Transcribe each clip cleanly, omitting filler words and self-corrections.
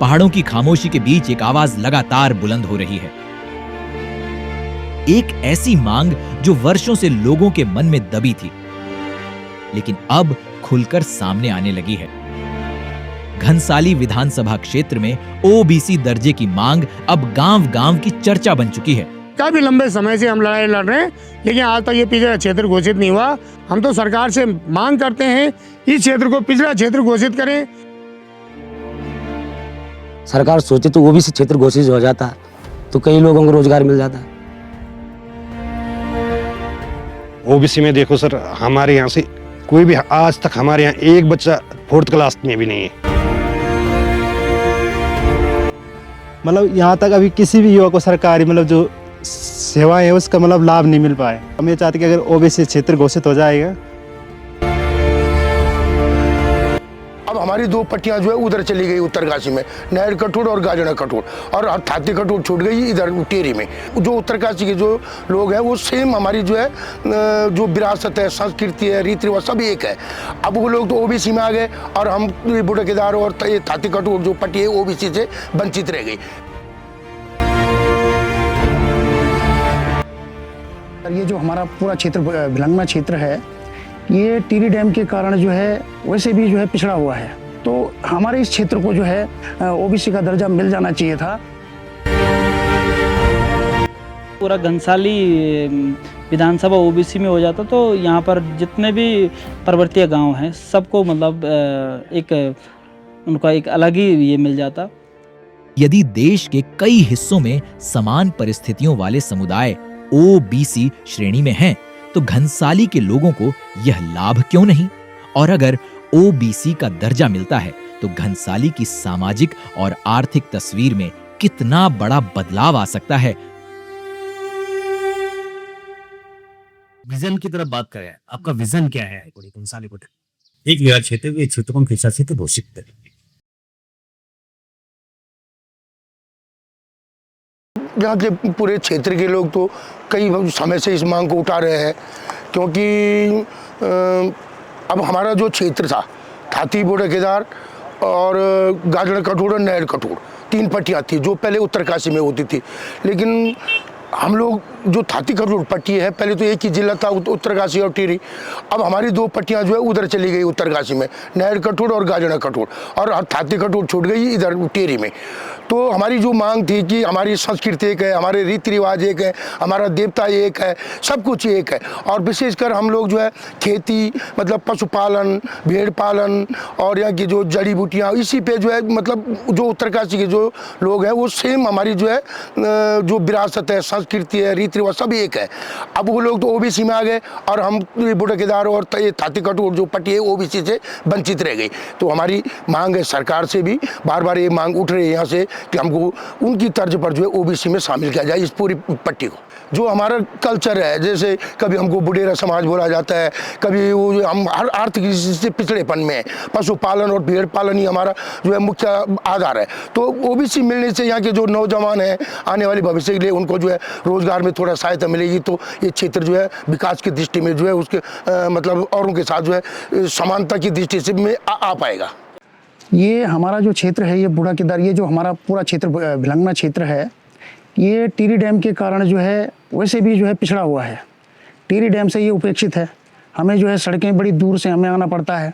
पहाड़ों की खामोशी के बीच एक आवाज लगातार बुलंद हो रही है। एक ऐसी मांग जो वर्षों से लोगों के मन में दबी थी, लेकिन अब खुलकर सामने आने लगी है। घनसाली विधानसभा क्षेत्र में ओबीसी दर्जे की मांग अब गांव-गांव की चर्चा बन चुकी है। काफी लंबे समय से हम लड़ाई लड़ रहे हैं, लेकिन आज तक ये पिछड़ा क्षेत्र घोषित नहीं हुआ। हम तो सरकार से मांग करते हैं इस क्षेत्र को पिछड़ा क्षेत्र घोषित करें। सरकार सोचे तो ओबीसी क्षेत्र घोषित हो जाता तो कई लोगों को रोजगार मिल जाता। ओबीसी में देखो सर, हमारे यहाँ से कोई भी आज तक हमारे यहाँ एक बच्चा 4th क्लास में भी नहीं है। मतलब यहाँ तक अभी किसी भी युवा को सरकारी मतलब जो सेवाएं है उसका मतलब लाभ नहीं मिल पाए। हम ये चाहते हैं कि अगर ओबीसी क्षेत्र घोषित हो जाएगा। अब हमारी 2 पट्टियां जो है उधर चली गई उत्तरकाशी में, नहर कठोर और गाजना कठोर, और थाती कठोर छूट गई इधर टेरी में। जो उत्तरकाशी के जो लोग हैं वो सेम हमारी जो है जो विरासत है, संस्कृति है, रीति रिवाज सब एक है। अब वो लोग तो ओबीसी में आ गए और हम बूढ़े केदार और थाती कठोर जो पट्टी है ओबीसी से वंचित रह गई। ये जो हमारा पूरा क्षेत्र भिलंगना क्षेत्र है, ये टिहरी डैम के कारण जो है वैसे भी जो है पिछड़ा हुआ है। तो हमारे इस क्षेत्र को जो है ओबीसी का दर्जा मिल जाना चाहिए था। पूरा घनसाली विधानसभा ओबीसी में हो जाता तो यहाँ पर जितने भी पर्वतीय गांव हैं सबको मतलब उनका एक अलग ही ये मिल जाता। यदि देश के कई हिस्सों में समान परिस्थितियों वाले समुदाय ओबीसी श्रेणी में हैं, तो घनसाली के लोगों को यह लाभ क्यों नहीं? और अगर ओबीसी का दर्जा मिलता है तो घनसाली की सामाजिक और आर्थिक तस्वीर में कितना बड़ा बदलाव आ सकता है। विजन की तरफ बात करें, आपका विजन क्या है? घनसाली को एक मेरा क्षेत्र के क्षेत्र को खिंचा से घोषित करें। यहाँ के पूरे क्षेत्र के लोग तो कई समय से इस मांग को उठा रहे हैं, क्योंकि अब हमारा जो क्षेत्र था थाती बूढ़े केदार और गाजड़ कठोर और नहर कठोर 3 पट्टियाँ थी जो पहले उत्तरकाशी में होती थी। लेकिन हम लोग जो थाती कठोर पट्टी है, पहले तो एक ही जिला था उत्तरकाशी और टिहरी। अब हमारी 2 पट्टियां जो है उधर चली गई उत्तरकाशी में, नहर कठोर और गाजना कठोर, और थाती कठोर छूट गई इधर टिहरी में। तो हमारी जो मांग थी कि हमारी संस्कृति एक है, हमारे रीति रिवाज एक है, हमारा देवता एक है, सब कुछ एक है। और विशेषकर हम लोग जो है खेती मतलब पशुपालन, भेड़ पालन और यहाँ की जो जड़ी बूटियाँ, इसी पे जो है मतलब जो उत्तरकाशी के जो लोग हैं वो सेम हमारी जो है जो विरासत है, संस्कृति है, रीति रिवाज सब एक है। अब वो लोग तो ओबीसी में आ गए और हम बूढ़े केदार और थाती कठोर जो पट्टी है ओबीसी से वंचित रह गई। तो हमारी मांग है सरकार से भी, बार बार ये मांग उठ रही है यहाँ से कि हमको उनकी तर्ज पर जो है ओबीसी में शामिल किया जाए इस पूरी पट्टी को। जो हमारा कल्चर है, जैसे कभी हमको बुढ़ेरा समाज बोला जाता है, कभी वो हम हर आर्थिक से पिछड़ेपन में है, पशुपालन और भेड़ पालन ही हमारा जो है मुख्य आधार है। तो ओबीसी मिलने से यहाँ के जो नौजवान हैं आने वाले भविष्य के लिए उनको जो है रोजगार में थोड़ा सहायता मिलेगी। तो ये क्षेत्र जो है विकास की दृष्टि में जो है उसके मतलब औरों के साथ जो है समानता की दृष्टि से में आ पाएगा। ये हमारा जो क्षेत्र है, ये बूढ़ा केदार, ये जो हमारा पूरा क्षेत्र भिलंगना क्षेत्र है, ये टिहरी डैम के कारण जो है वैसे भी जो है पिछड़ा हुआ है। टिहरी डैम से ये उपेक्षित है। हमें जो है सड़कें बड़ी दूर से हमें आना पड़ता है,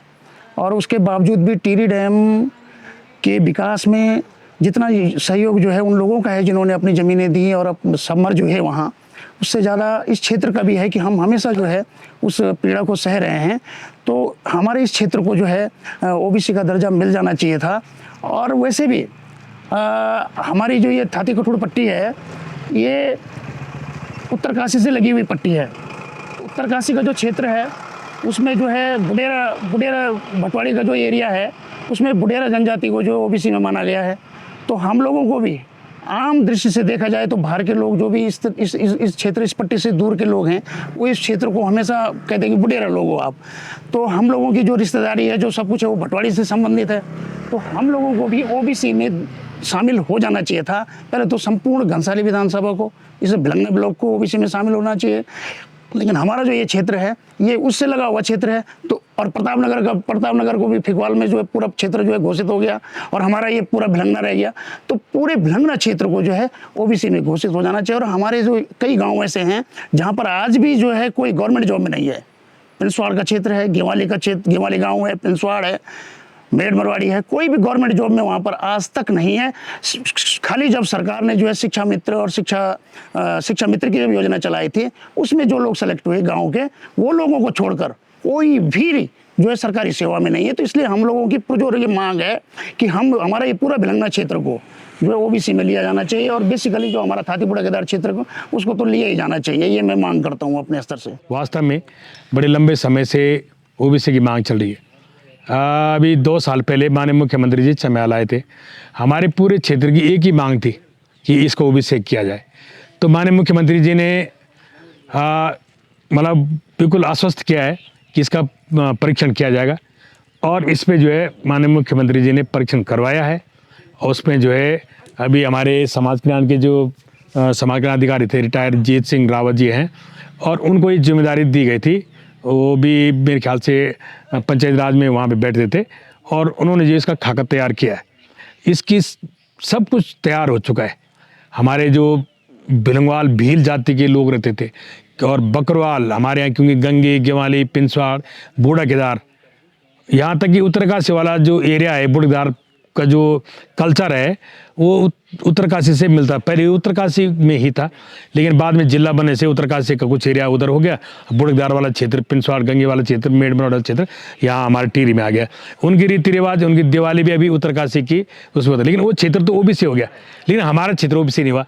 और उसके बावजूद भी टिहरी डैम के विकास में जितना सहयोग जो है उन लोगों का है जिन्होंने अपनी ज़मीनें दी और अब समर जो है वहाँ, उससे ज़्यादा इस क्षेत्र का भी है कि हम हमेशा जो है उस पीड़ा को सह रहे हैं। तो हमारे इस क्षेत्र को जो है ओबीसी का दर्जा मिल जाना चाहिए था। और वैसे भी हमारी जो ये थाती कठोर पट्टी है, ये उत्तरकाशी से लगी हुई पट्टी है। उत्तरकाशी का जो क्षेत्र है उसमें जो है बुडेरा भटवाड़ी का जो एरिया है उसमें बुडेरा जनजाति को जो ओबीसी में माना गया है। तो हम लोगों को भी आम दृष्टि से देखा जाए तो बाहर के लोग जो भी इस क्षेत्र, इस पट्टी से दूर के लोग हैं, वो इस क्षेत्र को हमेशा कहते हैं कि बुडेरा लोग हो आप। तो हम लोगों की जो रिश्तेदारी है, जो सब कुछ है, वो भटवाड़ी से संबंधित है। तो हम लोगों को भी ओबीसी में शामिल हो जाना चाहिए था। पहले तो संपूर्ण घनसाली विधानसभा को, इस भिलंगना ब्लॉक को ओबीसी में शामिल होना चाहिए। लेकिन हमारा जो ये क्षेत्र है ये उससे लगा हुआ क्षेत्र है, तो और प्रतापनगर को भी फिकवाल में जो है पूरा क्षेत्र जो है घोषित हो गया और हमारा ये पूरा भिलंगना रह गया। तो पूरे भिलंगना क्षेत्र को जो है ओबीसी में घोषित हो जाना चाहिए। और हमारे जो कई गांव ऐसे हैं जहां पर आज भी जो है कोई गवर्नमेंट जॉब में नहीं है। पिंसवाड़ का क्षेत्र है, गेवाली का क्षेत्र, गेवाली गाँव है, पिंसवाड़ है, मेड मरवाड़ी है, कोई भी गवर्नमेंट जॉब में वहाँ पर आज तक नहीं है। खाली जब सरकार ने जो है शिक्षा मित्र और शिक्षा मित्र की जब योजना चलाई थी उसमें जो लोग सेलेक्ट हुए गाँव के, वो लोगों को छोड़कर कोई भी जो है सरकारी सेवा में नहीं है। तो इसलिए हम लोगों की जो ये मांग है कि हमारा ये पूरा भिलंगना क्षेत्र को जो है ओबीसी में लिया जाना चाहिए और बेसिकली जो हमारा थातीपुरा केदार क्षेत्र को उसको तो लिया ही जाना चाहिए। ये मैं मांग करता हूँ अपने स्तर से। वास्तव में बड़े लंबे समय से ओबीसी की मांग चल रही है। अभी 2 साल पहले माननीय मुख्यमंत्री जी चम्याल आए थे। हमारे पूरे क्षेत्र की एक ही मांग थी कि इसको ओबीसी किया जाए। तो माननीय मुख्यमंत्री जी ने मतलब बिल्कुल आश्वस्त किया है कि इसका परीक्षण किया जाएगा और इस पे जो है माननीय मुख्यमंत्री जी ने परीक्षण करवाया है। और उसमें जो है अभी हमारे समाज कल्याण के जो समाज कल्याण अधिकारी थे रिटायर्ड जीत सिंह रावत जी हैं और उनको ये जिम्मेदारी दी गई थी। वो भी मेरे ख्याल से पंचायत राज में वहाँ पे बैठते थे और उन्होंने जो इसका खाका तैयार किया है, इसकी सब कुछ तैयार हो चुका है। हमारे जो भिलंगवाल भील जाति के लोग रहते थे और बकरवाल हमारे यहाँ, क्योंकि गंगे, गेवाली, पिंसवाड़, बूढ़ा केदार, यहाँ तक कि उत्तरकाशी वाला जो एरिया है, बूढ़ा केदार का जो कल्चर है वो उत्तरकाशी से मिलता है। पहले उत्तरकाशी में ही था लेकिन बाद में जिला बनने से उत्तरकाशी का कुछ एरिया उधर हो गया। बूढ़ा केदार वाला क्षेत्र, पिंसवाड़, गंगे वाला क्षेत्र, मेडमन वाला क्षेत्र यहाँ हमारे टिहरी में आ गया। उनकी रीति रिवाज, उनकी दिवाली भी अभी उत्तरकाशी की उसमें होता है, लेकिन वो क्षेत्र तो ओबीसी हो गया, लेकिन हमारा क्षेत्र ओबीसी नहीं हुआ।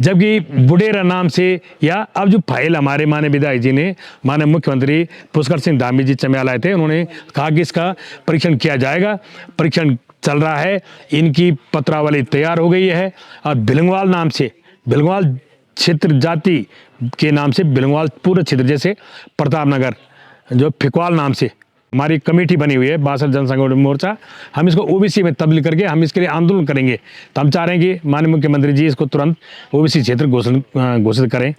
जबकि बुडेरा नाम से या अब जो फाइल हमारे माननीय विधायक जी ने, माननीय मुख्यमंत्री पुष्कर सिंह धामी जी चम्याल आए थे, उन्होंने कहा कि इसका परीक्षण किया जाएगा। परीक्षण चल रहा है, इनकी पत्रावली तैयार हो गई है और भिलंगवाल नाम से, भिलंगवाल क्षेत्र जाति के नाम से भिलंगवाल पूरे क्षेत्र, जैसे प्रतापनगर जो फिकवाल नाम से हमारी कमेटी बनी हुई है बासठ जनसंघ मोर्चा, हम इसको ओबीसी में तब्दील करके हम इसके लिए आंदोलन करेंगे। तो हम चाह रहे हैं कि माननीय मुख्यमंत्री जी इसको तुरंत ओबीसी क्षेत्र घोषित करें।